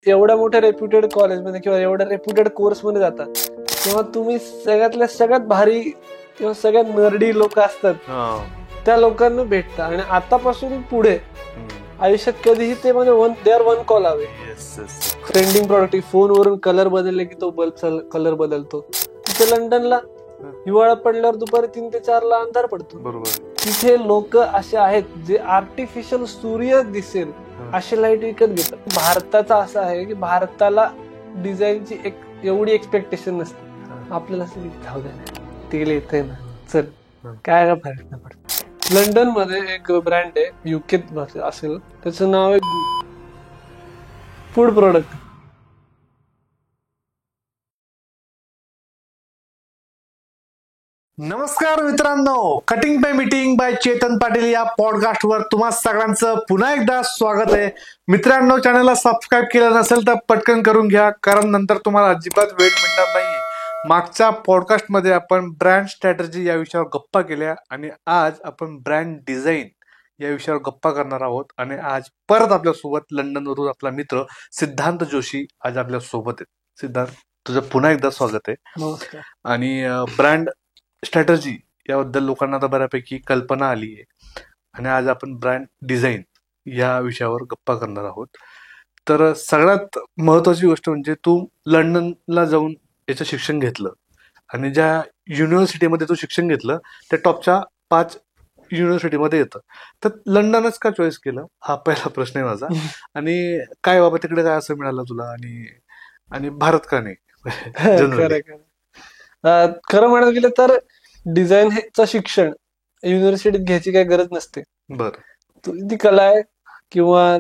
एवढ्या मोठ्या रेप्युटेड कॉलेजमध्ये किंवा एवढ्या रेप्युटेड कोर्समध्ये जाता तेव्हा तुम्ही सगळ्यात भारी किंवा सगळ्यात नर्डी लोक असतात त्या लोकांना भेटता. आणि आतापासून पुढे आयुष्यात कधीही ते म्हणजे दे आर वन कॉल हवे. ट्रेंडिंग प्रॉडक्ट, फोनवरून कलर बदलले की तो बल्ब कलर बदलतो. तिथे लंडनला हिवाळा पडल्यावर दुपारी 3 ते 4 ला अंधार पडतो. बरोबर. तिथे लोक असे आहेत जे आर्टिफिशियल सूर्य दिसेल अशी लाईट विकत घेतात. भारताचा असं आहे की भारताला डिझाईनची एवढी एक्सपेक्टेशन नसते. आपल्याला असं जाऊ द्या तेल येतंय ना, चल काय फरक नाही पडत. लंडन मध्ये एक ब्रँड आहे, युकेत असेल, त्याचं नाव आहे फूड प्रोडक्ट. नमस्कार मित्रांनो, cutting by meeting by Chetan Patil या पॉडकास्ट वर तुम्हा सगळ्यांचं पुन्हा एकदा स्वागत आहे. मित्रांनो, चॅनलला सबस्क्राईब केलं नसेल तर पटकन करून घ्या, कारण नंतर तुम्हाला अजिबात वेळ मिळणार नाही. मागच्या पॉडकास्ट मध्ये आपण ब्रँड स्ट्रॅटेजी या विषयावर गप्पा केल्या आणि आज आपण ब्रँड डिझाईन या विषयावर गप्पा करणार आहोत. आणि आज परत आपल्यासोबत लंडनवरून आपला मित्र सिद्धांत जोशी आज आपल्या सोबत आहेत. सिद्धांत, तुझं पुन्हा एकदा स्वागत आहे. नमस्कार. आणि ब्रँड स्ट्रॅटेजी याबद्दल लोकांना आता बऱ्यापैकी कल्पना आली आहे आणि आज आपण ब्रँड डिझाईन या विषयावर गप्पा करणार आहोत. तर सगळ्यात महत्वाची गोष्ट म्हणजे तू लंडनला जाऊन याचं शिक्षण घेतलं आणि ज्या युनिव्हर्सिटीमध्ये तू शिक्षण घेतलं त्या टॉपच्या 5 युनिव्हर्सिटीमध्ये येतं. तर लंडनच का चॉईस केलं, हा पहिला प्रश्न आहे माझा. आणि काय बाबा तिकडे काय असं मिळालं तुला, आणि भारत का नाही? खरं म्हणायला गेलं तर डिझाईनचं शिक्षण युनिव्हर्सिटीत घ्यायची काही गरज नसते. बरं. ती कला आहे किंवा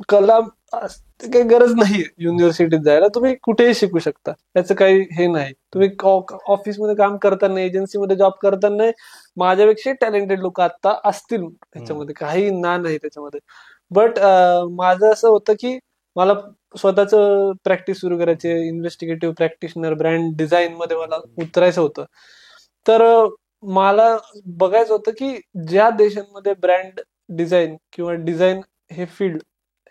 कला काही गरज नाहीये युनिव्हर्सिटीत जायला. तुम्ही कुठेही शिकू शकता, त्याचं काही हे नाही. तुम्ही ऑफिसमध्ये काम करताना, एजन्सीमध्ये जॉब करताना माझ्यापेक्षा टॅलेंटेड लोक आता असतील त्याच्यामध्ये, काही ना नाही त्याच्यामध्ये. बट माझं असं होतं की मला स्वतःच प्रॅक्टिस सुरू करायची, इन्व्हेस्टिगेटिव्ह प्रॅक्टिशनर ब्रँड डिझाईन मध्ये मला उतरायचं होतं. तर मला बघायचं होतं की ज्या देशांमध्ये ब्रँड डिझाईन किंवा डिझाईन हे फील्ड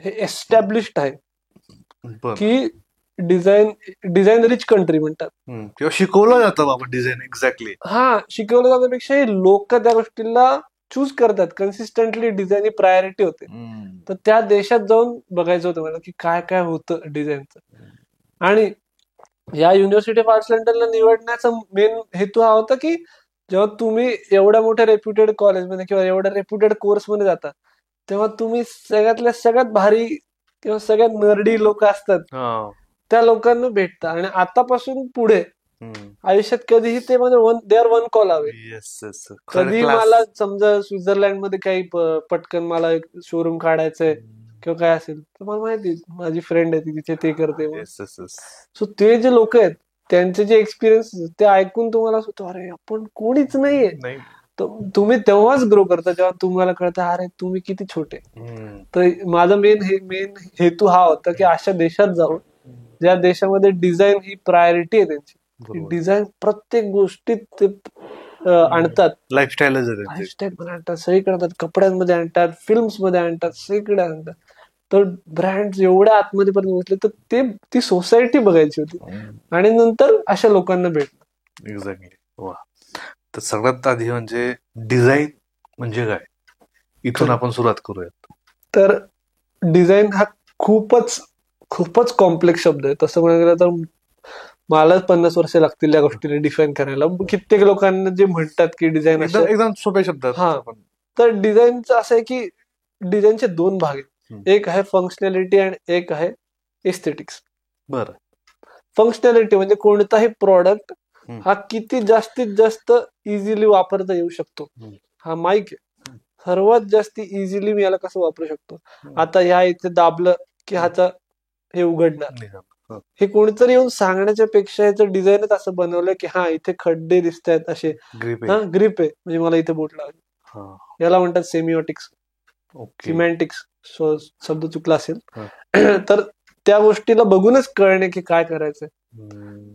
हे एस्टॅब्लिश्ड आहे, की डिझाईन रिच कंट्री म्हणतात किंवा शिकवलं जातं बाबा डिझाईन. एक्झॅक्टली. हा, शिकवलं जाण्यापेक्षा लोक त्या गोष्टीला चूज करतात. कन्सिस्टंटली डिझाईन ही प्रायोरिटी होते. तर त्या देशात जाऊन बघायचं होतं मला की काय काय होतं डिझाईनचं. आणि या युनिव्हर्सिटी ऑफ आर्ट्स लंडनला निवडण्याचा मेन हेतू हा होता की जेव्हा तुम्ही एवढ्या मोठ्या रेप्युटेड कॉलेजमध्ये किंवा एवढ्या रेप्युटेड कोर्समध्ये जाता तेव्हा तुम्ही सगळ्यात भारी किंवा सगळ्यात नर्डी लोक असतात त्या लोकांना भेटता. आणि आतापासून पुढे आयुष्यात कधीही ते म्हणजे दे आर वन कॉल हवे. कधी मला समजा स्वित्झर्लंड मध्ये काही पटकन मला एक शोरूम काढायचंय किंवा काय असेल तर मला माहिती माझी फ्रेंड आहे ती तिथे ते करते. सो ते जे लोक आहेत त्यांचे जे एक्सपिरियन्स ते ऐकून तुम्हाला असं अरे आपण कोणीच नाहीये. तुम्ही तेव्हाच ग्रो करता जेव्हा तुम्हाला कळतं अरे तुम्ही किती छोटे. तर माझा मेन हेतू हा होता की अशा देशात जाऊन ज्या देशामध्ये डिझाईन ही प्रायोरिटी आहे त्यांची. डिझाईन प्रत्येक गोष्टीत ते आणतात. लाईफस्टाईल मध्ये आणतात, सगळीकडे आणतात, कपड्यांमध्ये आणतात, फिल्म्स मध्ये आणतात, सगळीकडे आणतात. तर ब्रँड एवढ्या आतमध्ये पर्यंत पोहोचले तर ती सोसायटी बघायची होती आणि नंतर अशा लोकांना भेटणं. एक्झॅक्टली. वा. तर सगळ्यात आधी म्हणजे डिझाईन म्हणजे काय, इथून आपण सुरुवात करूयात. तर डिझाईन हा खूपच कॉम्प्लेक्स शब्द आहे. तसं म्हणायला गेलं तर मला 50 वर्ष लागतील या गोष्टीला डिफाईन करायला. कित्येक लोकांना जे म्हणतात की डिझाईन एकदम सोप्या शब्दात. हा, तर डिझाईनचं असं आहे की डिझाईनचे 2 भाग आहेत. एक आहे फंक्शनॅलिटी आणि एक आहे एस्थेटिक्स. बरं. फंक्शनॅलिटी म्हणजे कोणताही प्रॉडक्ट हा किती जास्तीत जास्त इझिली वापरता येऊ शकतो. हा माईक आहे, सर्वात जास्त इझिली मी याला कसं वापरू शकतो. आता ह्या इथे दाबलं की ह्याचा हे उघडणार. हे कोणीतरी येऊन सांगण्याच्या पेक्षा ह्याचं डिझाईनच असं बनवलं की हा इथे खड्डे दिसत आहेत असे, ग्रिप आहे म्हणजे मला इथे बोट लावली. याला म्हणतात सेमिओटिक्स, सिमॅन्टिक्स. शब्द चुकला असेल तर त्या गोष्टीला बघूनच कळणे की काय करायचंय.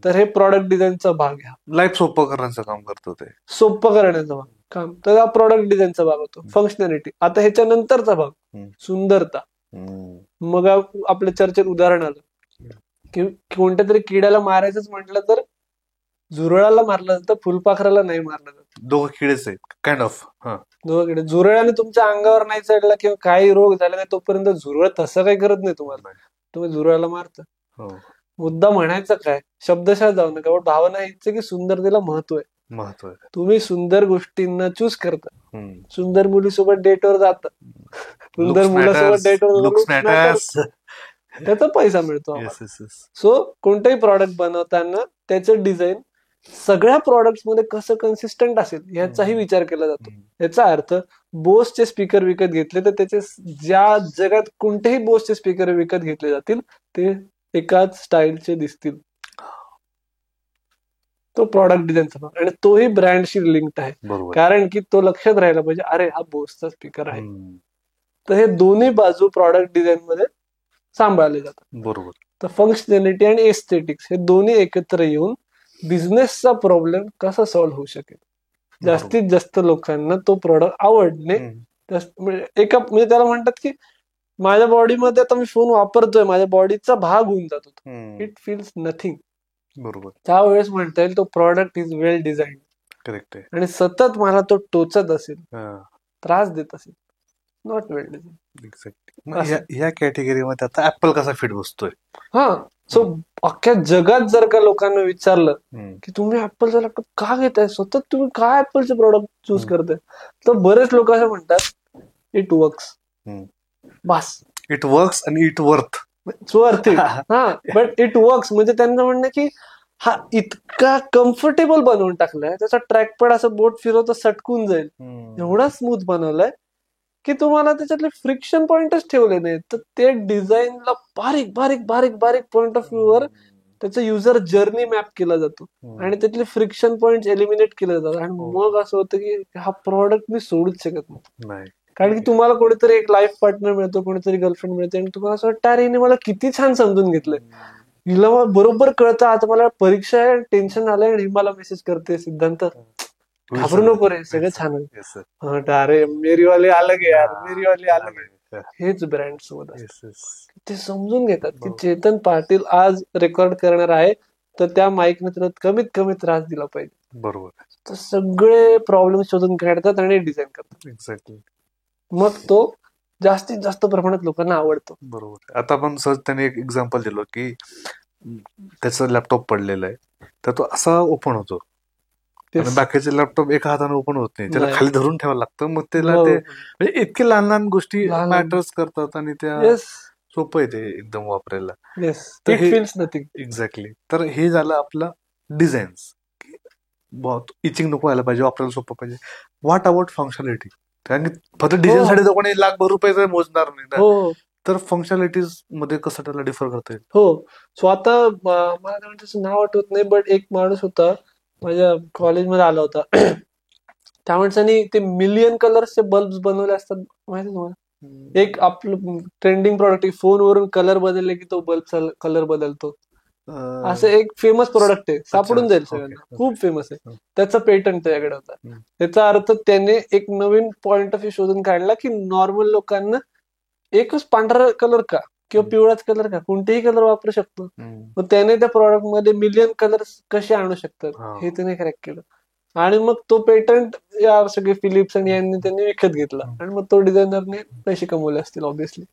तर हे प्रॉडक्ट डिझाईनचा भाग आहे. लाईफ सोपं करण्याचं काम करतो ते. सोपं करण्याचं काम. तर हा प्रॉडक्ट डिझाईनचा भाग होतो. फंक्शनॅलिटी. आता ह्याच्या नंतरचा भाग सुंदरता. मग आपल्या चर्चेत उदाहरण आलं की कोणत्या तरी किड्याला मारायचंच म्हटलं तर झुरळाला मारलं जातं, फुलपाखराला नाही मारलं जातं. दोघं किडेच आहेत काइंड ऑफ. दोघं किडे. झुरळाने तुमच्या अंगावर नाही चढला किंवा काही रोग झाला नाही तोपर्यंत झुरळ तसं काही करत नाही तुम्हाला, तुम्ही झुरळाला मारता. मुद्दा म्हणायचा काय, शब्दशः जाऊ नका, पण भावना हीच की सुंदरतेला महत्व आहे. तुम्ही सुंदर गोष्टींना चूज करता, सुंदर मुलीसोबत डेटवर जाता, सुंदर मुलासोबत डेटवर त्याचा पैसा मिळतो. सो कोणताही प्रॉडक्ट बनवताना त्याचं डिझाईन सगळ्या प्रॉडक्ट्स मध्ये कसं कन्सिस्टंट असेल याचाही विचार केला जातो. याचा अर्थ बोसचे स्पीकर विकत घेतले तर त्याचे ज्या जगात कोणतेही बोसचे स्पीकर विकत घेतले जातील ते एकाच स्टाईलचे दिसतील. तो प्रॉडक्ट डिझाईनचा भाग, आणि तोही ब्रँडशी लिंक्ड आहे, कारण की तो लक्षात राहायला पाहिजे, अरे हा बोसचा स्पीकर आहे. तर हे दोन्ही बाजू प्रॉडक्ट डिझाईन मध्ये सांभाळले जातात. बरोबर. तर फंक्शनॅलिटी आणि एस्थेटिक्स हे दोन्ही एकत्र येऊन बिझनेसचा प्रॉब्लेम कसा सॉल्व्ह होऊ शकेल, जास्तीत जास्त लोकांना तो प्रॉडक्ट आवडणे, म्हणजे त्याला म्हणतात की माझ्या बॉडीमध्ये आता मी फोन वापरतोय, माझ्या बॉडीचा भाग होऊन जातो, इट फील्स नथिंग. बरोबर. त्यावेळेस म्हणता येईल तो product is well design. Correct आहे. आणि सतत मला तो टोचत असेल, त्रास देत असेल, नॉट वेल डिझाईन. एक्झॅक्टली. ह्या कॅटेगरीमध्ये आता ऍपल कसा फिट बसतोय. सो अख्ख्या जगात जर का लोकांना विचारलं की तुम्ही ऍपलचा लॅपटॉप का घेताय, सतत तुम्ही का ऍपलचे प्रोडक्ट चूज करताय, तर बरेच लोक असं म्हणतात इट वर्क्स. बस, इट वर्क्स आणि it worth. But it works म्हणजे त्यांचं म्हणणं की हा इतका कम्फर्टेबल बनवून टाकलाय, त्याचा ट्रॅकपॅड असं बोट फिरवता सटकून जाईल, एवढा स्मूथ बनवलाय की तुम्हाला त्याच्यातले फ्रिक्शन पॉइंटच ठेवले नाहीत. तर ते डिझाईनला बारीक बारीक बारीक बारीक पॉइंट ऑफ व्ह्यू वर त्याचं युजर जर्नी मॅप केला जातो आणि त्यातले फ्रिक्शन पॉइंट एलिमिनेट केले जातात. आणि मग असं होतं की हा प्रॉडक्ट मी सोडूच शकत नाही, कारण की तुम्हाला कोणीतरी एक लाईफ पार्टनर मिळतो, कोणीतरी गर्लफ्रेंड मिळते, आणि तुम्हाला असं वाटतं अरे हिने मला किती छान समजून घेतलंय, हिला बरोबर कळतं, आता मला परीक्षा आहे, टेन्शन आलंय, आणि मला मेसेज करते सिद्धांत घाबरू नको रे, सगळं छान आहे. अरे मेरीवाले अलग यार, मेरीवाले अलग आहे. हेच ब्रँड सोबत ते समजून घेतात की चेतन पाटील आज रेकॉर्ड करणार आहे, तर त्या माईकने त्याला कमीत कमी त्रास दिला पाहिजे. बरोबर. तर सगळे प्रॉब्लेम शोधून काढतात आणि डिझाईन करतात. एक्झॅक्टली. मग तो जास्तीत जास्त प्रमाणात लोकांना आवडतो. बरोबर. आता आपण सहज त्याने एक एक्झाम्पल दिलं की त्याचा लॅपटॉप पडलेला आहे, तर तो असा ओपन होतो, बाकीचे लॅपटॉप एका हाताने ओपन होत नाही, त्याला खाली धरून ठेवायला लागतं. मग त्याला ते म्हणजे इतके लहान लहान गोष्टी मॅटर्स करतात आणि त्या सोपं आहे ते एकदम वापरायला. एक्झॅक्टली. तर हे झालं आपलं डिझाईन्स. इचिंग नको व्हायला पाहिजे, वापरायला सोपं पाहिजे. व्हॉट अबाउट फंक्शनॅलिटी, कारण की फक्त डिझाईनसाठी जो कोणी लाखभर रुपये मोजणार नाही ना, तर फंक्शनॅलिटीज मध्ये कसं त्याला डिफर करता येईल. सो आता मला त्याचं नाव आठवत नाही, बट एक माणूस होता माझ्या कॉलेजमध्ये आला होता, त्या माणसाने ते मिलियन कलर्सचे बल्ब बनवले असतात, माहिती तुम्हाला. एक आपलं ट्रेंडिंग प्रॉडक्ट, फोनवरून कलर बदलले की तो बल्बचा कलर बदलतो, असं एक फेमस प्रोडक्ट आहे, सापडून जाईल सगळ्यांना, खूप फेमस आहे. त्याचा पेटंट त्याच्याकडे होता. त्याचा अर्थ त्याने एक नवीन पॉइंट ऑफ व्ह्यू शोधून काढला की नॉर्मल लोकांना एकच पांढरा कलर का किंवा पिवळाच कलर का, कोणतेही कलर वापरू शकतो. मग त्याने त्या प्रॉडक्ट मध्ये मिलियन कलर्स कसे आणू शकतात हे त्याने क्रॅक केलं, आणि मग तो पेटंट या सगळे फिलिप्स आणि यांनी त्यांनी विकत घेतला, आणि मग तो डिझायनरने पैसे कमवले असतील ऑब्व्हियसली.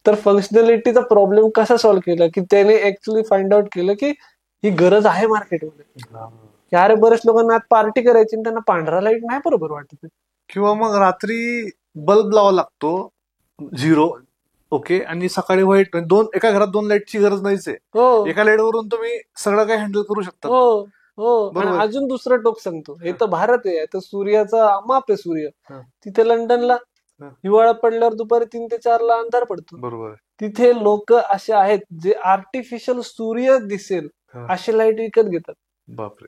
तर फंक्शनॅलिटीचा प्रॉब्लेम कसा सॉल्व्ह केला की त्याने ऍक्च्युअली फाइंड आउट केलं की ही गरज आहे मार्केटमध्ये, की अरे बरेच लोकांना आज पार्टी करायची त्यांना पांढरा लाईट नाही बरोबर वाटत, किंवा मग रात्री बल्ब लावा लागतो 0, ओके, आणि सकाळी व्हाईट. एका घरात 2 लाईटची गरज नाहीच आहे, एका लाईट वरून तुम्ही सगळं काही हँडल करू शकता. आणि अजून दुसरं टोक सांगतो, हे तर भारत आहे, तर सूर्याचा माप आहे सूर्य. तिथे लंडनला हिवाळा पडल्यावर दुपारी 3 ते 4 ला अंधार पडतो. बरोबर. तिथे लोक असे आहेत जे आर्टिफिशियल सूर्य दिसेल असे लाईट विकत घेतात. बापरे.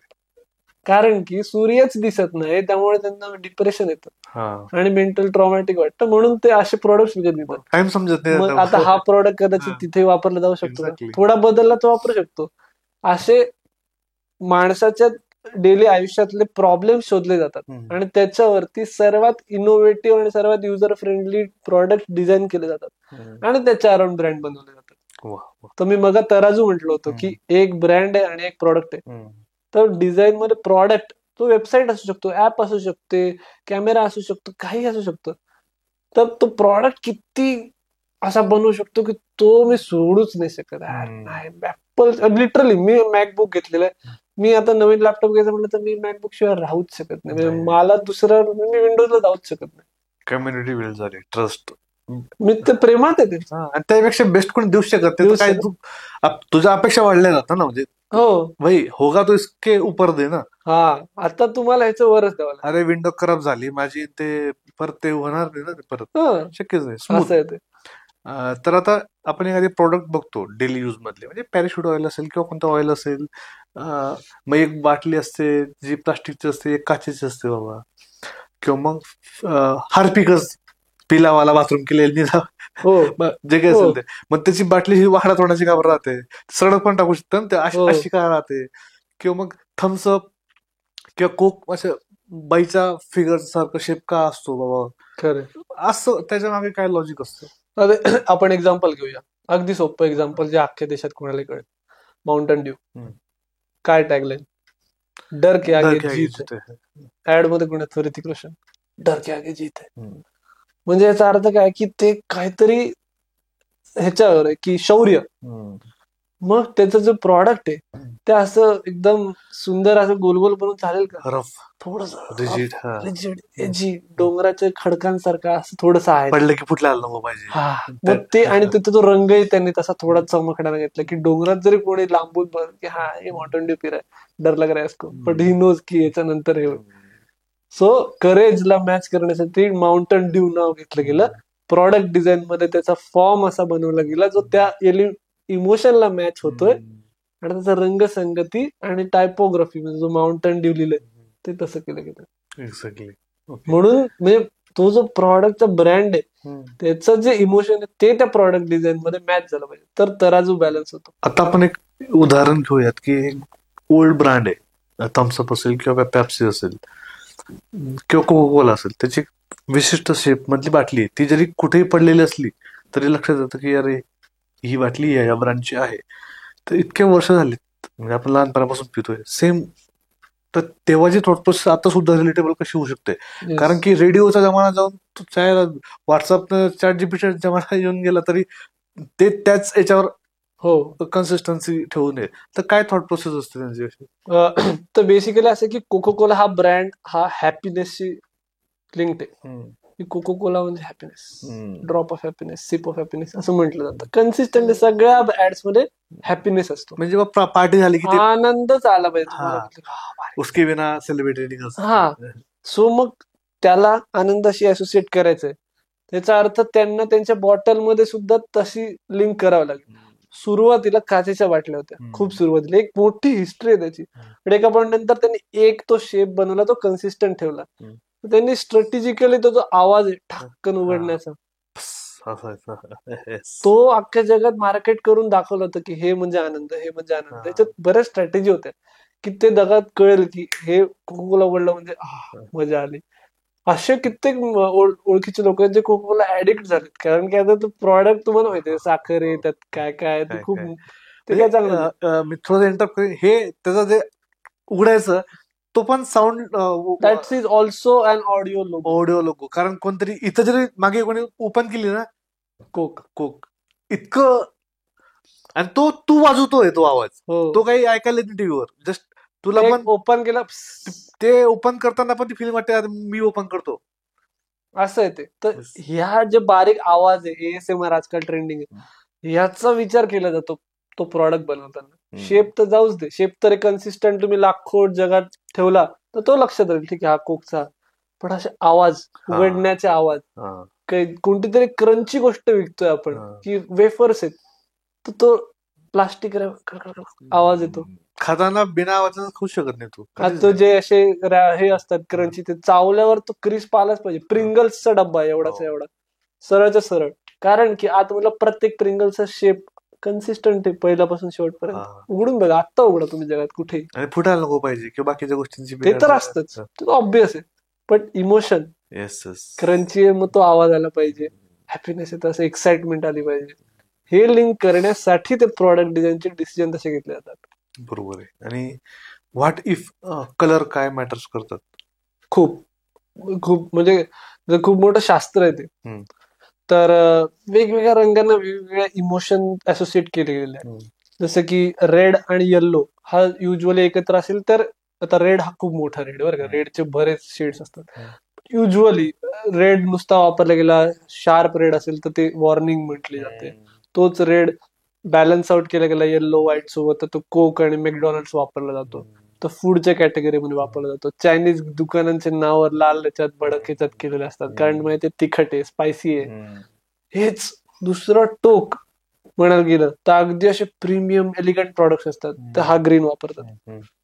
कारण की सूर्यच दिसत नाही, त्यामुळे त्यांना डिप्रेशन येतं आणि मेंटल ट्रॉमॅटिक वाटतं, म्हणून ते असे प्रोडक्ट विकत घेतात. टाइम समजत नाही. मग आता हा प्रोडक्ट कदाचित तिथे वापरला जाऊ शकतो, थोडा बदलला तो वापरू शकतो. असे माणसाच्या डेली आयुष्यातले प्रॉब्लेम शोधले जातात आणि त्याच्यावरती सर्वात इनोव्हेटिव्ह आणि सर्वात युजर फ्रेंडली प्रॉडक्ट डिझाईन केले जातात आणि त्याच्या अराउंड ब्रँड बनवले जातात. तर मी मग तराजू म्हटलं होतं की एक ब्रँड आहे आणि एक प्रॉडक्ट आहे. तर डिझाईन मध्ये प्रॉडक्ट तो वेबसाईट असू शकतो, ऍप असू शकते, कॅमेरा असू शकतो, काही असू शकतो. तर तो प्रॉडक्ट किती असा बनवू शकतो की तो मी सोडूच नाही शकत. ऍपल लिटरली मी मॅकबुक घेतलेला आहे. मी आता नवीन लॅपटॉप घ्यायचं म्हटलं तर मी मॅकबुक शिवाय राहूच शकत नाही. म्हणजे मला दुसरं मी विंडोजला जाऊच शकत नाही. कम्युनिटी बिल्ड झाली, ट्रस्ट. मी ते प्रेमात आहे ते. आणि त्यापेक्षा बेस्ट कोणी देऊ शकत नाही. काय तुझ्या अपेक्षा वाढल्या जातात ना, म्हणजे हो भाई होगा तो इसके ऊपर दे ना. हा आता तुम्हाला ह्याचं वरच द्यावं लागेल. अरे विंडो खराब झाली माझी, ते परत ते होणार नाही ना, ते परत शक्यच नाही. असं आहे ते. तर आता आपण एखादी प्रोडक्ट बघतो डेली यूज मधले, म्हणजे पॅराशूट ऑइल असेल किंवा कोणतं ऑइल असेल, मग एक बाटली असते जी प्लास्टिकची असते, एक काचेची असते बाबा, किंवा मग हार्पिकच पिलावाला बाथरूम केलेली जे काही असेल ते, मग त्याची बाटली ही वाकडा तोंडाची का राहते, सडक पण टाकू शकतं ते अशी का राहते, किंवा मग थम्सअप किंवा कोक असं बाईचा फिगर सारखं शेप का असतो बाबा, खरं असं त्याच्या मागे काय लॉजिक असतं. आपण एक्झाम्पल घेऊया, अगदी सोपं एक्झाम्पल जे अख्ख्या देशात कोणाला कळेल. माउंटन ड्यू काय टॅगलाईन, डर के आगे जीत है. ऍड मध्ये कोणाचं ऋतिक रोशन, डर के आगे जीत है. म्हणजे याचा अर्थ काय की ते काहीतरी ह्याच्यावर आहे की शौर्य. मग त्याचं जो प्रॉडक्ट आहे ते असं एकदम सुंदर असं गोलगोल बनवून चालेल का, थोडस रिजिड एजी डोंगराच्या खडकांसारखं असं थोडस आहे, पडलं की फुटला पाहिजे. मग ते आणि तिथे तो रंगही त्यांनी तसा थोडा चमकणारा घेतला की डोंगरात जरी कोणी लांबून बघ की हा हे माउंटन ड्यू पिराय, डर लग रहा है इसको, बट ही नोज की याच्यानंतर हे होईल. सो करेजला मॅच करण्यासाठी माउंटन ड्यू नाव घेतलं गेलं. प्रॉडक्ट डिझाईन मध्ये त्याचा फॉर्म असा बनवला गेला जो त्या इमोशनला मॅच होतोय, आणि त्याचा रंगसंगती आणि टायपोग्राफी म्हणजे जो माउंटन ड्यू लिहिलंय ते तसं केलं गेलं. एक्झॅक्टली. म्हणून म्हणजे तो जो प्रॉडक्टचा ब्रँड आहे त्याचं जे इमोशन आहे ते त्या प्रॉडक्ट डिझाईन मध्ये मॅच झालं पाहिजे, तर तराजू बॅलन्स होतो. आता आपण एक उदाहरण घेऊयात की ओल्ड ब्रँड आहे, थम्सअप असेल किंवा पेप्सी असेल किंवा कोका कोला असेल, त्याची विशिष्ट शेप मधली बाटली ती जरी कुठेही पडलेली असली तरी लक्षात येतं की अरे ही बाटली या ब्रँडची आहे. तर इतके वर्ष झालीत, म्हणजे आपण लहानपणापासून पितोय सेम. तर तेव्हाची थॉट प्रोसेस आता सुद्धा रिलेटेबल कशी होऊ शकते, कारण की रेडिओचा जमाना जाऊन व्हॉट्सअप चॅट जीपीटी जमाना येऊन गेला तरी ते त्याच याच्यावर कन्सिस्टन्सी ठेवू नये. तर काय थॉट प्रोसेस असते त्यांची? तर बेसिकली असं की कोका कोला हा ब्रँड हा हॅपीनेसशी लिंक्ड आहे. कोका कोला म्हणजे happiness, drop of happiness, sip of happiness असं म्हटलं जातं. कन्सिस्टंटली सगळ्या ऍड्स मध्ये हॅपीनेस असतो, म्हणजे पार्टी झाली की आनंदच आला पाहिजे, उसके बिना सेलिब्रेटिंग. सो मग त्याला आनंदाशी असोसिएट करायचंय, त्याचा अर्थ त्यांना त्यांच्या बॉटलमध्ये सुद्धा तशी लिंक करावं लागेल. सुरुवातीला काचेच्या बाटल्या होत्या, खूप सुरुवातीला एक मोठी हिस्ट्री आहे त्याची, पण एका पॉईंट नंतर त्यांनी एक तो शेप बनवला, तो कन्सिस्टंट ठेवला. त्यांनी स्ट्रॅटेजिकली तो जो आवाज आहे ठाक्कन उघडण्याचा तो अख्ख्या जगात मार्केट करून दाखवलं होतं की हे म्हणजे आनंद, हे म्हणजे आनंद. त्याच्यात बऱ्याच स्ट्रॅटेजी होत्या की ते जगात कळेल की हे कोका कोला उघडलं म्हणजे मजा आली. असे कित्येक ओळखीचे लोक आहेत जे कोका कोला ऍडिक्ट झालेत, कारण की आता तो प्रॉडक्ट तुम्हाला माहितीये साखर आहे त्यात काय काय खूप ते काय चांगलं. मी थोडं इंटरप्ट हे त्याचं जे उघडायचं तो पण sound that is also an audio logo. कारण कोणतरी इथं जरी मागे कोणी ओपन केली ना कोक इतकं, आणि तो तू वाजवतोय तो आवाज, तो काही ऐकायला येत टीव्हीवर, जस्ट तुला पण ओपन केला ते ओपन करताना पण ती फिल्म वाटते मी ओपन करतो असं आहे ते. तर ह्या जे बारीक आवाज आहे ASMR आजकाल ट्रेंडिंग आहे, ह्याचा विचार केला जातो तो प्रॉडक्ट बनवताना. शेप तर जाऊच दे, शेप तर कन्सिस्टंट तुम्ही लाखो जगात ठेवला तर तो लक्षात राहील ठीक आहे हा कोकचा, पण असे आवाज उघडण्याचे आवाज, कोणती तरी क्रंची गोष्ट विकतोय आपण की वेफर्स आहेत, तर तो प्लास्टिक आवाज येतो, खाताना बिना आवाजाचा खाऊ शकत नाही तू. तो जे असे हे असतात क्रंची, ते चावल्यावर तो क्रिस्प आलाच पाहिजे. प्रिंगल्सचा डब्बा एवढाचा एवढा सरळच्या सरळ, कारण की आता मला प्रत्येक प्रिंगलचा शेप कन्सिस्टंट आहे पहिल्यापासून शेवटपर्यंत. उघडून बघा, आत्ता उघडा तुम्ही जगात कुठे, फुटायला नको पाहिजे किंवा बाकीच्या गोष्टींची ते तर असतच, ऑब्विस आहे. पण इमोशन क्रंची आहे, मग तो आवाज आला पाहिजे, हॅपीनेस आहे तर असं एक्साइटमेंट आली पाहिजे. हे लिंक करण्यासाठी ते प्रॉडक्ट डिझाईनचे डिसिजन तसे घेतले जातात. बरोबर आहे. आणि व्हॉट इफ कलर काय मॅटर्स करतात? खूप खूप म्हणजे खूप मोठं शास्त्र आहे ते. तर वेगवेगळ्या रंगांना वेगवेगळ्या इमोशन असोसिएट केले गेले आहेत. जसं की रेड आणि येल्लो हा युजली एकत्र असेल तर, आता रेड हा खूप मोठा रेड बरं का, रेडचे बरेच शेड्स असतात. युजली रेड नुसता वापरला गेला, शार्प रेड असेल तर ते वॉर्निंग म्हटली जाते. तोच रेड बॅलन्स आउट केला गेला येल्लो व्हाईट सोबत तर तो कोक आणि मॅकडॉनल्ड्स वापरला जातो. तो फूडच्या कॅटेगरीमध्ये वापरला जातो. चायनीज दुकानांचे नाव लाल याच्यात भडक ह्याच्यात केलेले असतात, कारण माहिती तिखट आहे, स्पायसी आहे. हेच दुसरं टोक म्हणायला गेलं तर अगदी असे प्रीमियम एलिगंट प्रॉडक्ट्स असतात तर हा ग्रीन वापरतात.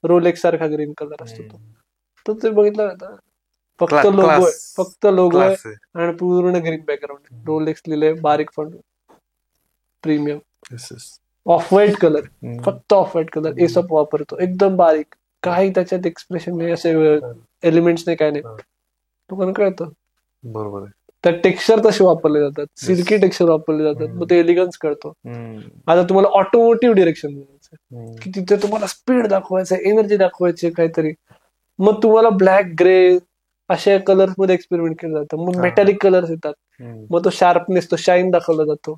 रोलेक्स सारखा ग्रीन कलर असतो तो. तर ते बघितलं जातं, फक्त लोगो आहे, फक्त लोगो आहे आणि पूर्ण ग्रीन बॅकग्राऊंड. रोलेक्स लिहिलंय बारीक font, premium. Off white colour, फक्त ऑफ व्हाईट कलर एसप वापरतो, एकदम बारीक, काही त्याच्यात एक्सप्रेशन नाही, असे एलिमेंट्स नाही, काय नाही, लोकांना कळतं. बरोबर आहे. तर टेक्स्चर तसे वापरले जातात, सिल्की टेक्स्चर वापरले जातात, मग ते एलिगन्स कळतो. आता तुम्हाला ऑटोमोटिव्ह डिरेक्शन द्यायचं की तिथे तुम्हाला स्पीड दाखवायचं, एनर्जी दाखवायची काहीतरी, मग तुम्हाला ब्लॅक ग्रे अशा कलर्स मध्ये एक्सपेरिमेंट केलं जातं. मग मेटॅलिक कलर्स येतात, मग तो शार्पनेस, तो शाईन दाखवला जातो,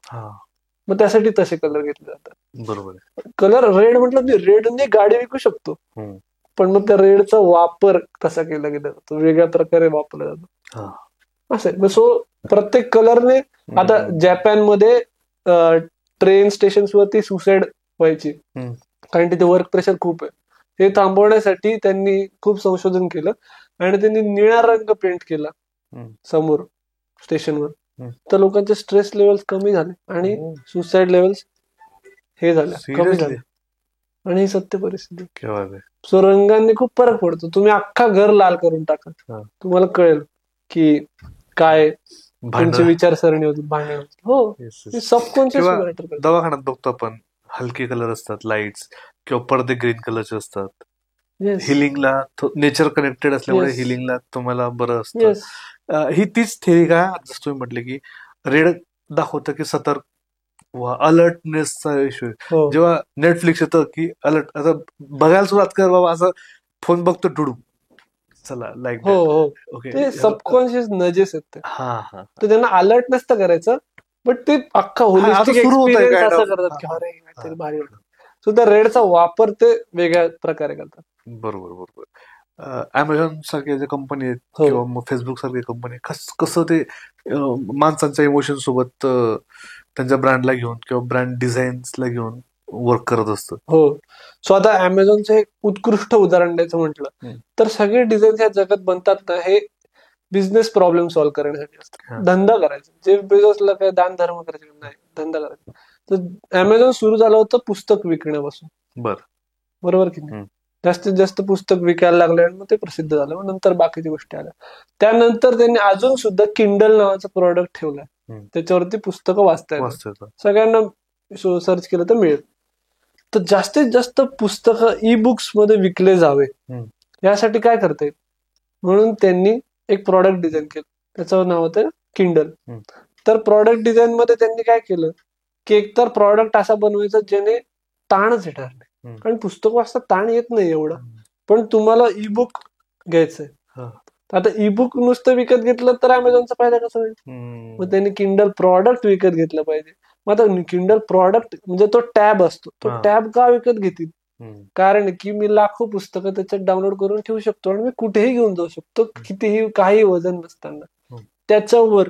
मग त्यासाठी तसे कलर घेतले जातात. बरोबर. कलर रेड म्हटलं मी रेडने गाडी विकू शकतो, पण मग त्या रेडचा वापर कसा केला गेला जातो, वेगळ्या प्रकारे वापरला जातो असं. सो प्रत्येक कलरने, आता जपानमध्ये ट्रेन स्टेशन वरती सुसाईड व्हायची कारण तिथे वर्क प्रेशर खूप आहे. हे थांबवण्यासाठी त्यांनी खूप संशोधन केलं आणि त्यांनी निळा रंग पेंट केला समोर स्टेशनवर, तर लोकांचे स्ट्रेस लेवल्स कमी झाले आणि सुसाईड लेवल्स हे झाले, कमी झाले. आणि ही सत्य परिस्थिती. सो रंगांनी खूप फरक पडतो. तुम्ही अख्खा घर लाल करून टाका, तुम्हाला कळेल की काय तुमची विचारसरणी होती, भांडण होती. हो, सबकॉन्शियस मॅटर. दवाखान्यात बघतो आपण हलके कलर असतात, लाईट्स किंवा पडदे ग्रीन कलरचे असतात. हिलिंगला नेचर कनेक्टेड असल्यामुळे हिलिंगला तुम्हाला बरं असतं. ही तीच थेरी का, जसं तुम्ही म्हटले की रेड दाखवतं की सतर्क वा अलर्टनेसचा इश्यू आहे. जेव्हा नेटफ्लिक्स येतं की अलर्ट, आता बघायला सुरुवात कर बाबा, असं फोन बघतो डुडू, चला लाईक. ओके, ते सबकॉन्शियस नजेस आहेत, तर त्यांना अलर्ट नसतं करायचं, बट ते अख्खा होलिस्टिक एक्सपिरियन्स असं करतात की अरे काहीतरी भारी होतं. सो त्या रेडचा वापर ते वेगळ्या प्रकारे करतात. बरोबर. अमेझॉन सारखे जे कंपनी आहेत किंवा मग फेसबुक सारखी कंपनी, कसं ते माणसांच्या इमोशन सोबत त्यांच्या ब्रँडला घेऊन किंवा ब्रँड डिझाईन्सला घेऊन वर्क करत असतं. हो. सो आता अमेझॉनचं एक उत्कृष्ट उदाहरण द्यायचं म्हटलं तर सगळे डिझाईन या जगात बनतात ना, हे बिझनेस प्रॉब्लेम सॉल्व्ह करण्यासाठी असतात, धंदा करायचा. जे बिझनेसला काय दान धर्म करायचे नाही, धंदा करायचा. तर अमेझॉन सुरू झालं होतं पुस्तक विकण्यापासून, बरोबर की नाही? जास्तीत जास्त पुस्तक विकायला लागले आणि मग ते प्रसिद्ध झालं, मग नंतर बाकीच्या गोष्टी आल्या. त्यानंतर त्यांनी अजून सुद्धा किंडल नावाचा प्रोडक्ट ठेवलाय, त्याच्यावरती पुस्तकं वाचता येतात, सगळ्यांना सर्च केलं तर मिळेल. तर जास्तीत जास्त पुस्तकं ई बुक्स मध्ये विकले जावे यासाठी काय करता येईल म्हणून त्यांनी एक प्रॉडक्ट डिझाईन केलं, त्याचं नाव होतं किंडल. तर प्रॉडक्ट डिझाईन मध्ये त्यांनी काय केलं की एकतर प्रॉडक्ट असा बनवायचा ज्याने ताणच येणार नाही, कारण पुस्तक वाचता ताण येत नाही एवढा, पण तुम्हाला ई बुक घ्यायचंय. आता ई बुक नुसतं विकत घेतलं तर अमेझॉनचा फायदा कसा होईल? मग त्यांनी किंडल प्रॉडक्ट विकत घेतलं पाहिजे. मग आता किंडल प्रॉडक्ट म्हणजे तो टॅब असतो, तो टॅब का विकत घेतील? कारण की मी लाखो पुस्तकं त्याच्यात डाउनलोड करून ठेवू शकतो आणि मी कुठेही घेऊन जाऊ शकतो, कितीही काही वजन नसताना. त्याच्यावर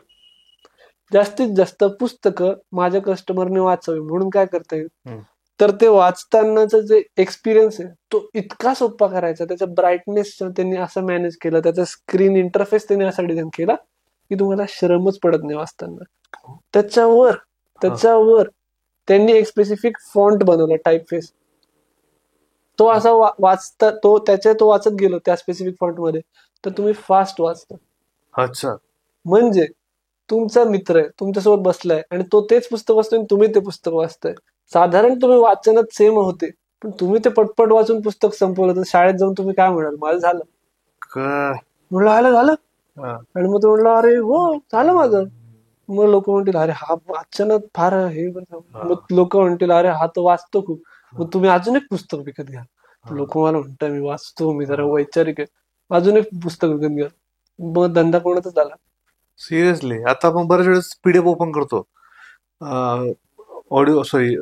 जास्तीत जास्त पुस्तकं माझ्या कस्टमरने वाचावी म्हणून काय करता येईल, तर ते वाचतानाचा जे एक्सपिरियन्स आहे तो इतका सोपा करायचा, त्याचा ब्राईटनेस त्यांनी असं मॅनेज केलं, त्याचा स्क्रीन इंटरफेस त्यांनी असा डिझाईन केला की तुम्हाला श्रमच पडत नाही वाचताना. त्याच्यावर त्यांनी एक स्पेसिफिक फॉन्ट बनवला, टाइपफेस, तो असा वाचता, तो वाचत गेलो त्या स्पेसिफिक फॉन्ट मध्ये, तर तुम्ही फास्ट वाचता. अच्छा, म्हणजे तुमचा मित्र आहे, तुमच्यासोबत बसलाय आणि तो तेच पुस्तक वाचतोय आणि तुम्ही ते पुस्तक वाचताय. साधारण तुम्ही वाचनात सेम होते, पण तुम्ही ते पटपट वाचून पुस्तक संपवलं तर शाळेत जाऊन तुम्ही काय म्हणाल, माझं झालं, म्हणलं झालं, आणि मग तो म्हणलं अरे हो झालं माझं. मग लोक म्हणतील अरे हा वाचनात फार हे बरं. मग लोक म्हणतील अरे हा तर वाचतो खूप, मग तुम्ही अजून एक पुस्तक विकत घ्या. लोक मला म्हणतात मी वाचतो, मी जरा वैचारिक आहे, अजून एक पुस्तक विकत घ्या. मग धंदा कोणाचा झाला. सिरियसली आता आपण बऱ्याच वेळेस पीडीएफ ओपन करतो, ऑडिओ सॉरी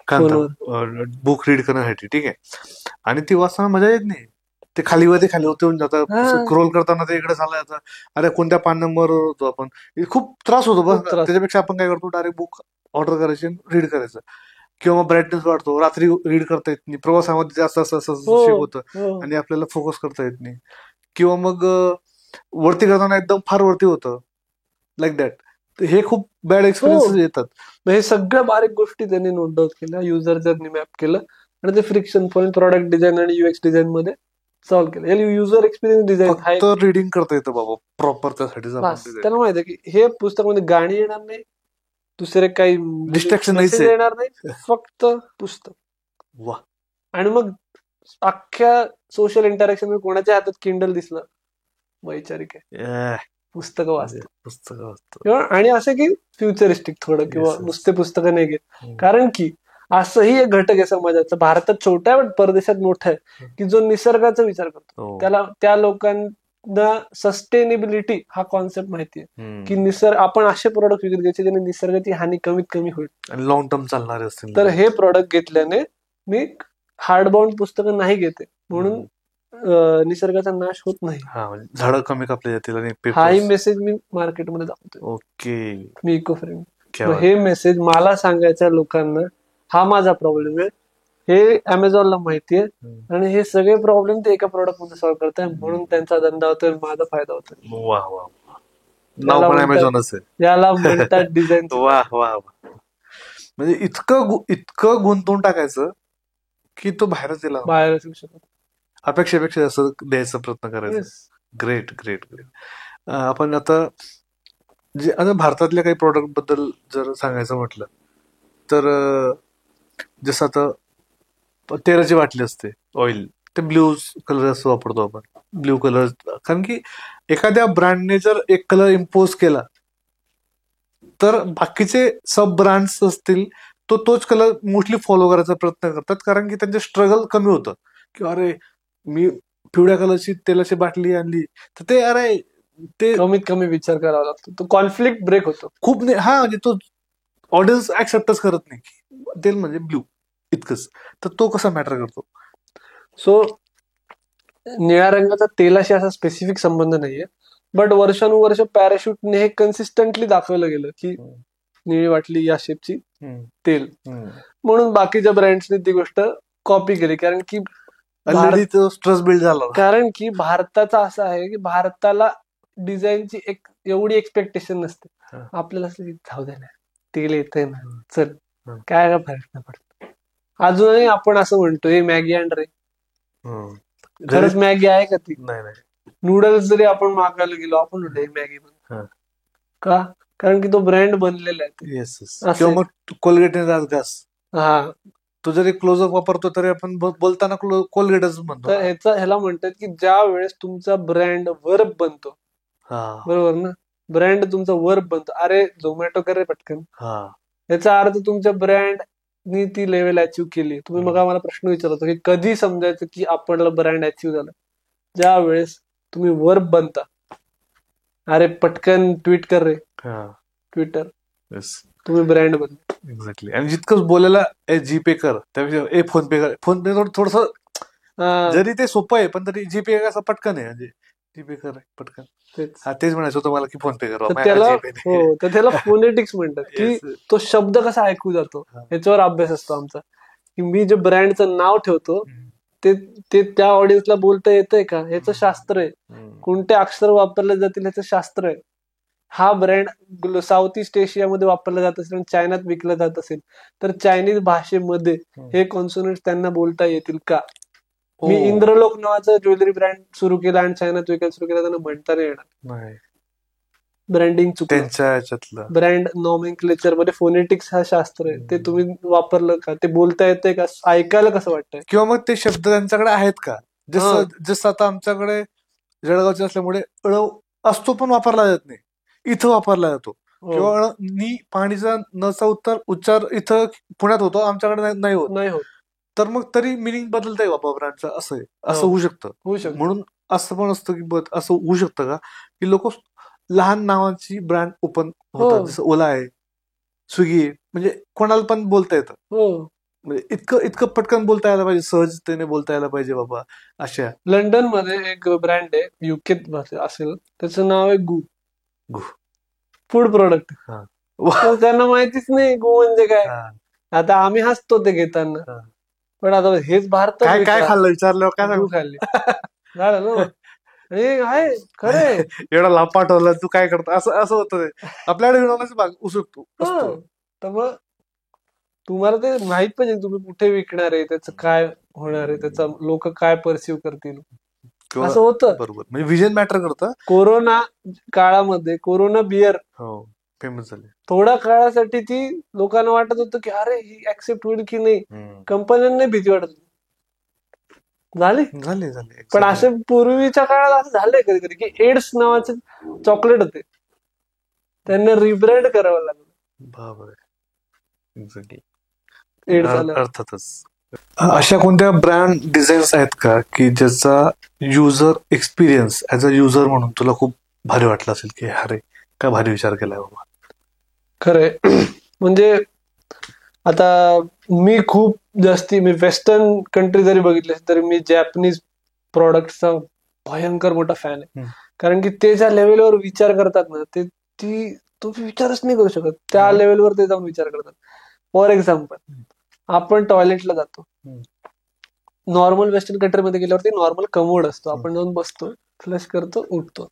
काय म्हणतात बुक रीड करण्यासाठी, ठीक आहे, आणि ती वाचताना मजा येत नाही. ते खालीवरती होऊन जातं, स्क्रोल करताना ते इकडे झालं जातं, अरे कोणत्या पान नंबर होतो आपण, खूप त्रास होतो बस. त्याच्यापेक्षा आपण काय करतो, डायरेक्ट बुक ऑर्डर करायची, रीड करायचं, किंवा ब्राईटनेस वाढतो, रात्री रीड करता येत नाही, प्रवासामध्ये जास्त असं होतं आणि आपल्याला फोकस करता येत नाही, किंवा मग वरती करताना एकदम फार वरती होतं, लाईक दॅट. हे खूप बॅड एक्सपिरियन्सेस येतात. हे सगळ्या बारीक गोष्टी त्यांनी नोट डाऊन केल्या, युजरनी मॅप केलं आणि ते फ्रिक्शन पॉईंट प्रोडक्ट डिझाईन आणि युएक्स डिझाईन मध्ये सॉल्व्ह केलं. युजर एक्सपिरियन्स डिझाईन रीडिंग करता येतं बाबा प्रॉपर, त्यासाठी त्यांना माहिती आहे की हे पुस्तक मध्ये गाणी येणार नाही, दुसरे काही डिस्ट्रॅक्शन येणार नाही, फक्त पुस्तक. वा. आणि मग अख्ख्या सोशल इंटरॅक्शन मध्ये कोणाच्या हातात किंडल दिसलं, वैचारिक आहे, पुस्तकं वाचतो. आणि असं की फ्युचरिस्टिक थोडं, किंवा नुसते पुस्तकं नाही घेत. कारण की असंही एक घटक आहे समाजाचा, भारतात छोटा आहे पण परदेशात मोठा आहे, की जो निसर्गाचा विचार करतो. त्याला त्या लोकांना सस्टेनेबिलिटी हा कॉन्सेप्ट माहितीये, की निसर्ग आपण असे प्रोडक्ट विकत घ्यायचे ज्याने निसर्गाची हानी कमीत कमी होईल आणि लॉंग टर्म चालणार असतील. तर हे प्रोडक्ट घेतल्याने मी हार्डबाउंड पुस्तकं नाही घेते, म्हणून निसर्गाचा नाश होत नाही, झाडं कमी कापले जातील, आणि हाही मेसेज मी मार्केटमध्ये दाखवतोय. ओके, मी इको फ्रेंडली. हे मेसेज मला सांगायच्या लोकांना, हा माझा प्रॉब्लेम आहे, हे अमेझॉनला माहितीये, आणि हे सगळे प्रॉब्लेम ते एका प्रोडक्ट मध्ये सॉल्व्ह करताय, म्हणून त्यांचा धंदा होतोय, माझा फायदा होतोय. वा वा, नाव पण अमेझॉन असेल, याला म्हणतात डिझाईन. वा वा, म्हणजे इतकं गुंतवून टाकायचं की तो बाहेरच येऊ शकतो, अपेक्षेपेक्षा असं द्यायचा प्रयत्न करायचा. Great great great. आपण आता भारतातल्या काही प्रोडक्ट बद्दल जर सांगायचं म्हटलं तर, जसं आता तेलाची बाटली असते, ऑइल, ते ब्ल्यू कलर असं वापरतो आपण, ब्ल्यू कलर, कारण की एखाद्या ब्रँडने जर एक कलर इम्पोज केला तर बाकीचे सब ब्रँड्स असतील तोच कलर मोस्टली फॉलो करायचा प्रयत्न करतात, कारण की त्यांचे स्ट्रगल कमी होतं, की अरे मी पिवळ्या कलरची तेलाची बाटली आणली तर ते अरे ते कमीत कमी विचार करावा लागतो, तो कॉन्फ्लिक्ट ब्रेक होतो खूप. म्हणजे तो ऑडियन्स ऍक्सेप्टच करत नाही की तेल म्हणजे ब्ल्यू इतकंच, तर तो कसा मॅटर करतो. सो निळ्या रंगाचा तेलाशी असा स्पेसिफिक संबंध नाहीये, बट वर्षानुवर्ष पॅराशूटने हे कन्सिस्टंटली दाखवलं गेलं की निळी वाटली या शेपची तेल, म्हणून बाकीच्या ब्रँड्सने ती गोष्ट कॉपी केली, कारण की स्ट्रेस बिल्ड झाला. कारण की भारताचा असं आहे की भारताला डिझाईनची एक एवढी एक्सपेक्टेशन नसते, आपल्याला असं जाऊ दे ना, तेल येतंय ना, चल काय फरक नाही पडत. अजूनही आपण असं म्हणतो हे मॅगी आण रे, खरंच मॅगी आहे का ती? नाही. नूडल्स जरी आपण मागायला गेलो, आपण म्हणतो हे मॅगी बन का, कारण की तो ब्रँड बनलेला आहे. किंवा मग कोलगेटने दात घास, हा, तो जरी क्लोजअप वापरतो तरी आपण बोलताना कोलगेटच म्हणतो. तर ह्याला म्हणतात की ज्या वेळेस तुमचा ब्रँड वर्ब बनतो, बरोबर ना, ब्रँड तुमचा वर्ब बनतो, अरे झोमॅटो करे पटकन, याचा अर्थ तुमच्या ब्रँड नी ती लेवल अचीव्ह केली. तुम्ही मग मला प्रश्न विचारतो की कधी समजायचं की आपल्याला ब्रँड अचीव्ह झालं, ज्या वेळेस तुम्ही वर्ब बनता, अरे पटकन ट्विट कर रे, ट्विटर, तुम्ही ब्रँड बनता. एक्झॅक्टली. आणि जितकं बोलायला जीपे कर, त्यापेक्षा फोन पे कर, फोन पे थोडस जरी ते सोपं आहे पण तरी जीपे कसं पटकन आहे, म्हणजे जीपे कर पटकन, तेच म्हणायचं होतं मला की फोन पे करा. त्याला फोनेटिक्स म्हणतात, की तो शब्द कसा ऐकू जातो याच्यावर अभ्यास असतो आमचा, की मी जे ब्रँडचं नाव ठेवतो ते त्या ऑडियन्सला बोलता येतंय का, याचं शास्त्र आहे, कोणते अक्षर वापरले जातील याचं शास्त्र आहे. हा ब्रँड साऊथ ईस्ट एशियामध्ये वापरला जात असेल आणि चायनात विकला जात असेल तर चायनीज भाषेमध्ये हे कॉन्सोनंट्स त्यांना बोलता येतील का. मी इंद्रलोक नावाचा ज्वेलरी ब्रँड सुरू केला आणि चायनात विकायला सुरू केला, त्यांना म्हणता नाही येणार, ब्रँडिंग चुकलं. ब्रँड नॉमेनक्लेचर मध्ये फोनेटिक्स हा शास्त्र आहे, ते तुम्ही वापरलं का, ते बोलता येतंय का, ऐकायला कसं वाटतंय, किंवा मग ते शब्द त्यांच्याकडे आहेत का. जसं आता आमच्याकडे जळगावचे असल्यामुळे असतो पण वापरला जात नाही, इथं वापरला जातो. किंवा पाणीचा नचा उच्चार इथं पुण्यात होतो, आमच्याकडे नाही होत. तर मग तरी मिनिंग बदलतंय बाबा ब्रँडचं, असं आहे. असं होऊ शकतं. म्हणून असं पण असतं की असं होऊ शकतं का की लोक लहान नावाची ब्रँड ओपन होतात, जसं ओला आहे, स्विगी आहे, म्हणजे कोणाला पण बोलता येतं. म्हणजे इतकं पटकन बोलता यायला पाहिजे, सहजतेने बोलता यायला पाहिजे बाबा. अशा लंडन मध्ये एक ब्रँड आहे, युकेत असेल, त्याचं नाव आहे गु. Food product. त्यांना माहितीच नाही गु म्हणजे काय. आता आम्ही हसतो ते घेताना, पण आता हेच भारतात काय खाल्लं विचारल्यावर काय गु खाल्ली झालं ना. आहे खरे एवढा लाभ पाठवला, तू काय करतो, असं होतं ते. आपल्याकडे विनोदाचा भाग उसकतो. तर मग तुम्हाला ते माहित पाहिजे तुम्ही कुठे विकणार आहे, त्याचं काय होणार आहे, त्याचा लोक काय परसिव्ह करतील, असं होतं. बरोबर, म्हणजे विजन मॅटर करतं. कोरोना काळामध्ये कोरोना बियर फेमस झाली. थोड्या काळासाठी ती लोकांना वाटत होतं की अरे ही ऍक्सेप्ट होईल की नाही, कंपन्यांना भीती वाटत होती. झाली. पण असे पूर्वीच्या काळात असं झालंय कधी कधी की एड्स नावाचे चॉकलेट होते, त्यांना रिब्रँड करावं लागलं. अर्थातच. अशा कोणत्या ब्रँड डिझाईन्स आहेत का की ज्याचा user experience as a user म्हणून तुला खूप भारी वाटलं असेल की अरे काय भारी विचार केलाय बाबा? खरंय. म्हणजे आता मी खूप जास्ती वेस्टर्न कंट्री जरी बघितले तरी मी जॅपनीज प्रॉडक्टचा भयंकर मोठा फॅन आहे. कारण की ते ज्या लेवलवर विचार करतात ना, ते तुम्ही विचारच नाही करू शकत, त्या लेवलवर ते जाऊन विचार करतात. फॉर एक्झाम्पल, आपण टॉयलेटला जातो, नॉर्मल वेस्टर्न कंट्रीमध्ये गेल्यावरती नॉर्मल कमोड असतो, आपण जाऊन बसतो, फ्लश करतो, उठतो.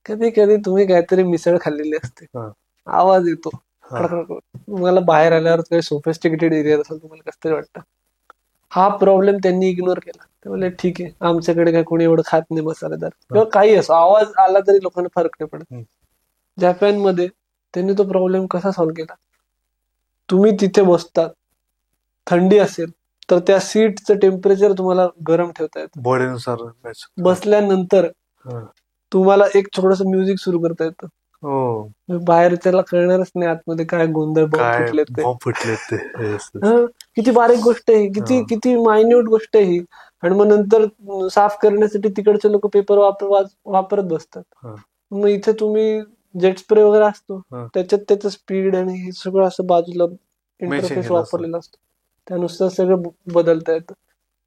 कधी कधी तुम्ही काहीतरी मिसळ खाल्लेली असते, आवाज येतो, तुम्हाला बाहेर आल्यावर काही सोफिस्टिकेटेड एरिया असेल, तुम्हाला कसं तरी वाटतं. हा प्रॉब्लेम त्यांनी इग्नोर केला. ते म्हणले ठीक आहे, आमच्याकडे काय कोणी एवढं खात नाही मसालेदार, किंवा काही असो, आवाज आला तरी लोकांना फरक नाही पडत. जपानमध्ये त्यांनी तो प्रॉब्लेम कसा सॉल्व्ह केला, तुम्ही तिथे बसतात, थंडी असेल तर त्या सीटचं टेम्परेचर तुम्हाला गरम ठेवता येतं बॉडीनुसार. बसल्यानंतर तुम्हाला एक छोटस म्युझिक सुरू करता येतं. बाहेर त्याला कळणारच नाही आतमध्ये काय गोंधळ फुटले ते. किती बारीक गोष्ट आहे, किती किती मायन्यूट गोष्ट आहे ही. आणि मग नंतर साफ करण्यासाठी तिकडचे लोक पेपर वापरत बसतात. मग इथे तुम्ही जेट स्प्रे वगैरे असतो, त्याच्यात त्याचं स्पीड आणि हे सगळं असं बाजूला इंटरफेस वापरलेला असतो, त्यानुसार सगळं बदलता येतं.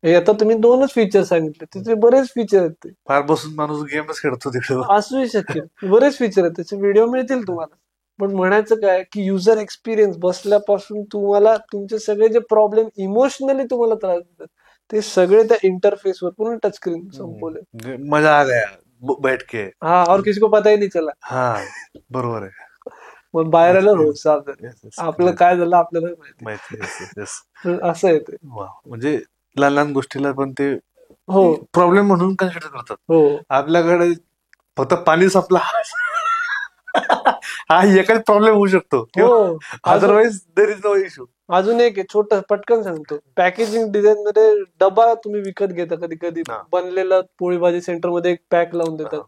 हे आता तुम्ही 2च फीचर सांगितले, तिथे बरेच फीचर आहेत. फार बसून माणूस गेमच खेळतो तिकडे, असू शकेल, बरेच फीचर आहेत, त्याचे व्हिडिओ मिळतील तुम्हाला. पण म्हणायचं काय की युजर एक्सपिरियन्स बसल्यापासून तुम्हाला तुमचे सगळे जे प्रॉब्लेम इमोशनली तुम्हाला त्रास देतात ते सगळे त्या इंटरफेसवर पूर्ण टच स्क्रीन संपवले. मजा आ गया बैठ के. और किसी को पता ही नाही चला. बरोबर आहे. मग बाहेर आलं रोज आपलं काय झालं आपल्याला माहिती. असं आहे ते. म्हणजे लहान लहान गोष्टीला पण ते प्रॉब्लेम म्हणून कन्सिडर करतात. आपल्याकडे फक्त पाणी संपला हा एकच प्रॉब्लेम होऊ शकतो, otherwise there is no issue. अजून एक छोट पटकन सांगतो, पॅकेजिंग डिझाईन मध्ये डबा तुम्ही विकत घेता कधी कधी बनलेला, पोळी भाजी सेंटर मध्ये एक पॅक लावून देतात,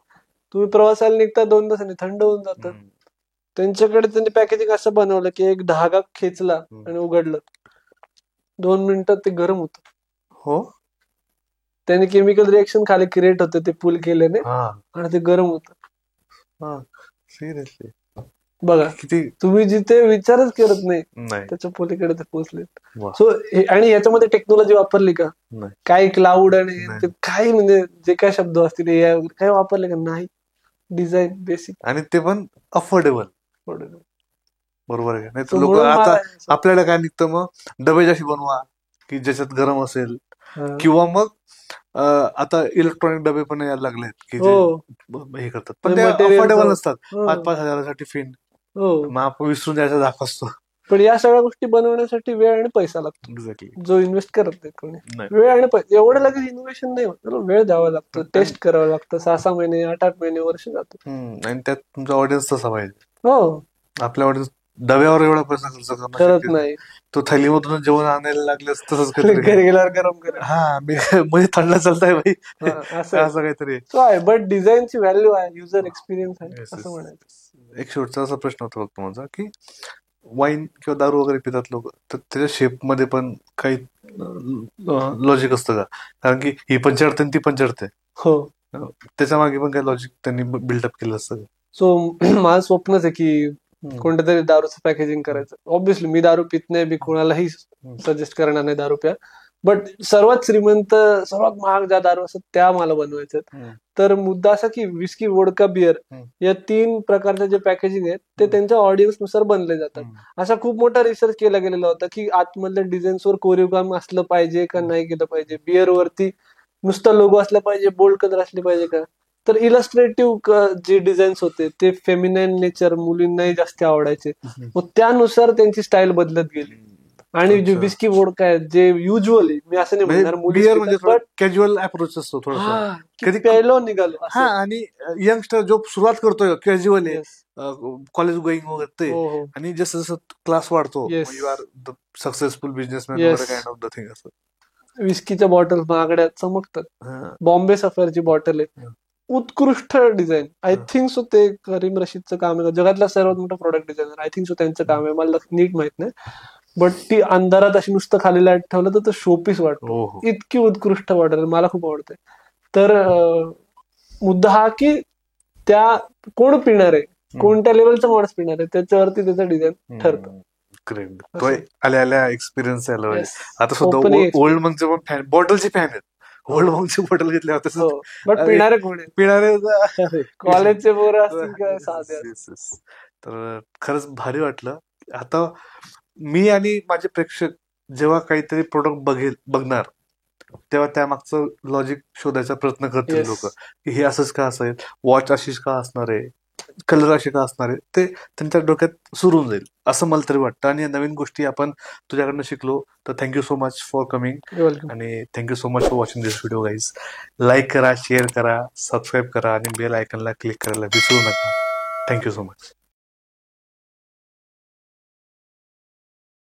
तुम्ही प्रवासाला निघता 2 तासांनी थंड होऊन जातात. त्यांच्याकडे त्यांनी पॅकेजिंग असं बनवलं की एक धागा खेचला आणि उघडलं, 2 मिनिटात ते गरम होतं. त्याने केमिकल रिएक्शन खाली क्रिएट होते ते पुल केल्याने, आणि ते गरम होतं. सिरियसली बघा, किती तुम्ही जिथे विचारच करत नाही त्याच्या पलीकडे ते पोहोचले. सो आणि याच्यामध्ये टेक्नॉलॉजी वापरली का, काही क्लाउड आणि काही म्हणजे जे काय शब्द असतील एआय वगैरे काही वापरले का, नाही. डिझाईन बेसिक, आणि ते पण अफोर्डेबल. बरोबर आहे. नाही तर लोक आता आपल्याला काय निघतं, मग डबे जशी बनवा की ज्याच्यात गरम असेल, किंवा मग आता इलेक्ट्रॉनिक डबे पण यायला लागलेत की हे करतात, पण ते अफोर्डेबल नसतात. 5-5 हजारासाठी फिन, मग आपण विसरून जायचा दाख असतो. पण या सगळ्या गोष्टी बनवण्यासाठी वेळ आणि पैसा लागतो. एक्झॅक्टली. जो इन्व्हेस्ट करत नाही कोणी, वेळ आणि पैसा. एवढं लगेच इनोव्हेशन नाही होत, वेळ द्यावा लागतो, टेस्ट करावं लागतं, 6-6 महिने 8-8 महिने वर्ष जातो. आणि त्यात तुमचा ऑडियन्स तसा पाहिजे. आपल्या ऑडियन्स डब्यावर एवढा पैसा खर्च करत नाही. तो थैलीमधून जेवण आणायला लागले तसंच घरी गेल्यावर गरम कर, म्हणजे थंड चालतंय भाई, असं काहीतरी. बट डिझाईनची व्हॅल्यू आहे, युजर एक्सपिरियन्स आहे असं म्हणायचं. एक शेवटचा असा प्रश्न होता फक्त माझा की वाईन किंवा दारू वगैरे पितात लोक, तर त्याच्या शेपमध्ये पण काही लॉजिक असतं का? कारण की ही पण चढते आणि ती पण चढते. हो. त्याच्या मागे पण काही लॉजिक त्यांनी बिल्डअप केलं असतं. सो माझं स्वप्नच आहे की कोणत्या तरी दारूचं पॅकेजिंग करायचं. ऑब्व्हियसली मी दारू पित नाही, मी कोणालाही सजेस्ट करणार नाही दारू प्या. बट सर्वात श्रीमंत, सर्वात महाग ज्या दारू असतात त्या मला बनवायच्यात. तर मुद्दा असा की विस्की, वोडका, बियर या 3 प्रकारचे जे पॅकेजिंग आहेत ते त्यांच्या ऑडियन्स नुसार बनले जातात. असा खूप मोठा रिसर्च केला गेलेला होता की आतमधल्या डिझाईन्सवर कोरीव काम असलं पाहिजे का नाही केलं पाहिजे, बियर वरती नुसता लोगो असला पाहिजे, बोल्ड कलर असले पाहिजे का. तर इलस्ट्रेटिव्ह जे डिझाईन्स होते ते फेमिनाईन नेचर, मुलींनाही जास्त आवडायचे. मग त्यानुसार त्यांची स्टाईल बदलत गेली. आणि जे विस्की वोडका आहे जे युजली, मी असं नाही म्हणणार बियर म्हणजे कॅज्युअल अप्रोच असतो थोडासा, कधी प्यायलो निघालो. हा, आणि यंगस्टर जो सुरुवात करतोय कॅज्युअल कॉलेज गोईंग वगैरे ते, आणि जसं जसं क्लास वाढतो you are the successful businessman वगैरे काइंड ऑफ द थिंग असं. विस्कीच्या बॉटल महागड्या चमकतात. बॉम्बे सफरची बॉटल आहे, उत्कृष्ट डिझाईन. आय थिंक सो ते करीम रशीदचं काम आहे, जगातला सर्वात मोठा product designer. I think so त्यांचं काम आहे, मला नीट माहित नाही. बट ती अंधारात अशी नुसतं खाली लाईट ठेवलं तर शोपीस वाटतो. इतकी उत्कृष्ट बॉटल, मला खूप आवडते. तर मुद्दा हा की त्या कोण पिणार आहे, कोणत्या लेवलचा माणूस पिणार आहे त्याच्यावरती त्याचं डिझाईन ठरतं. आल्या आल्या एक्सपिरियन्स आला. आता सुद्धा ओल्ड मंकचे पण फॅन, बॉटलचे फॅन आहेत. ओल्ड मंकची बॉटल घेतली होते, बट पिणारे कोण आहे? पिणारे कॉलेजचे पोरं असतील का साधे. तर खरंच भारी वाटलं. आता मी आणि माझे प्रेक्षक जेव्हा काहीतरी प्रोडक्ट बघणार तेव्हा त्यामागचं लॉजिक शोधायचा प्रयत्न करतील लोक, की हे असंच का असेल, वॉच अशीच का असणार आहे, कलर असे का असणार आहे, ते त्यांच्या डोक्यात सुरू होऊन जाईल असं मला तरी वाटतं. आणि नवीन गोष्टी आपण तुझ्याकडनं शिकलो, तर thank you so much for coming. आणि thank you so much for watching this video guys. Like करा, शेअर करा, सबस्क्राईब करा आणि बेल आयकनला क्लिक करायला विसरू नका. Thank you so much.